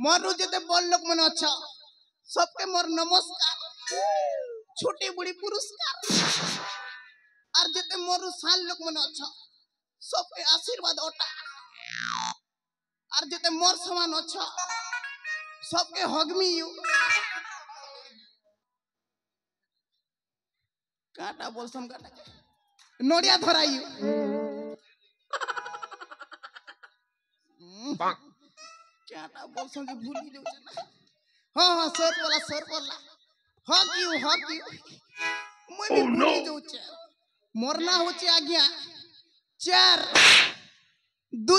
मोर जते बड़ लोक मन अच्छा सबके मोर नमस्कार छोटी बड़ी पुरस्कार और जते मोर साल लोक मन अच्छा सबके आशीर्वाद ओटा और जते मोर समान अच्छा सबके हगमी यू काटा बोलसम काटा नोड़िया धराई काटा बोलसम जे भूली जाऊ ना हां हां सर बोला हक यू मैं भी भूली जाऊ छे मोरना होचे आज्ञा 4 2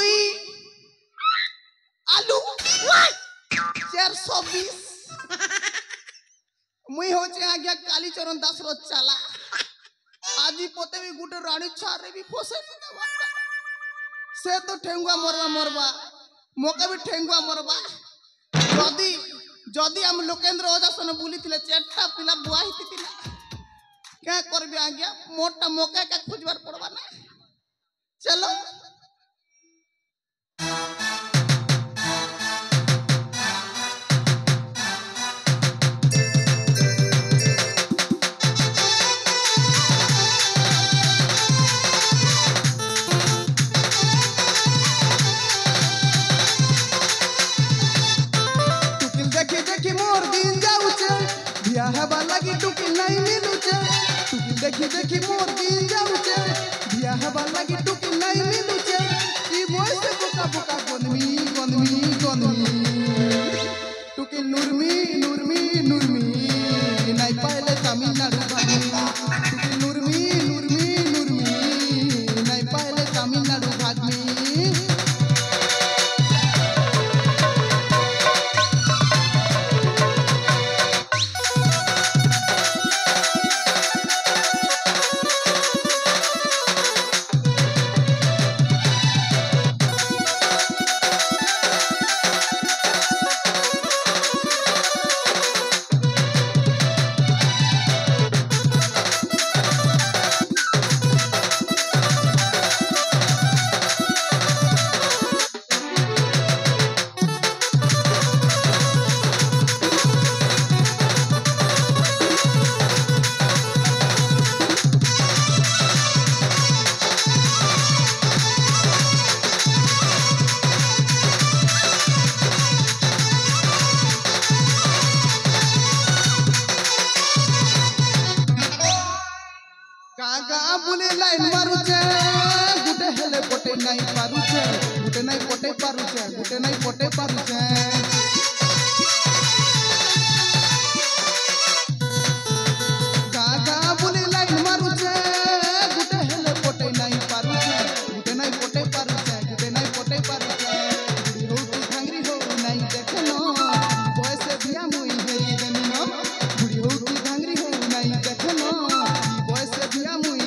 आलू 420 मुई होचे आज्ञा कालीचरण दास रो चाला आजी पोते भी गुटे रानी छारे भी फसे से तो ठेंगुआ मरबा मोके भी ठेंगुआ मरबा जदी जदी हम लोकेंद्र ओजासन बुली थिले चेट्टा पिला बुआ हितिला क्या करबे आज्ञा मोटा मोके का खुजबार पड़बा ना चलो देखी देखी मोर दिन जाऊचे बिया हवा लगी टुकी नहीं मिलुचे ई मोय से बोका बोका गोनमी टुकी नुरमी नहीं पाले तमिलनाडु भागी टुकी नुरमी नहीं पाले तमिलनाडु भागी बुले लाइन मारुचे गुटे हेले पोटे नहीं पारुचे गुटे नहीं पोटे पारुचे गागा बुले लाइन मारुचे गुटे हेले पोटे नहीं पारुचे गुटे नहीं पोटे पारुचे बुढ़ी हो की घंगरी हो नहीं देखनो बयसे बिया मुई हेई देनो बुढ़ी हो की घंगरी हो नहीं देखनो बयसे बिया मुई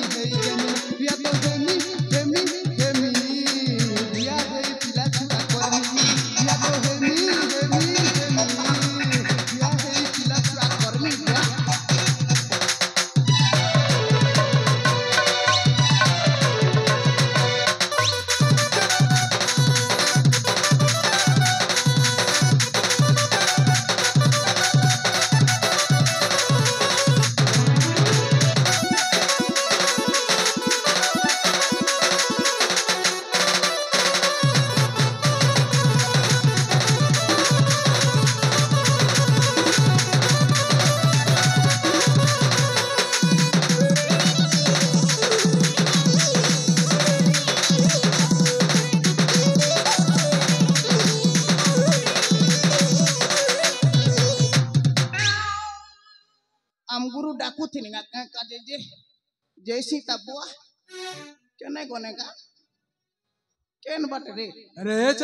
गुरु डाकू थी निगा का जे जैसी तबुआ केने कोने का केन बट रे अरे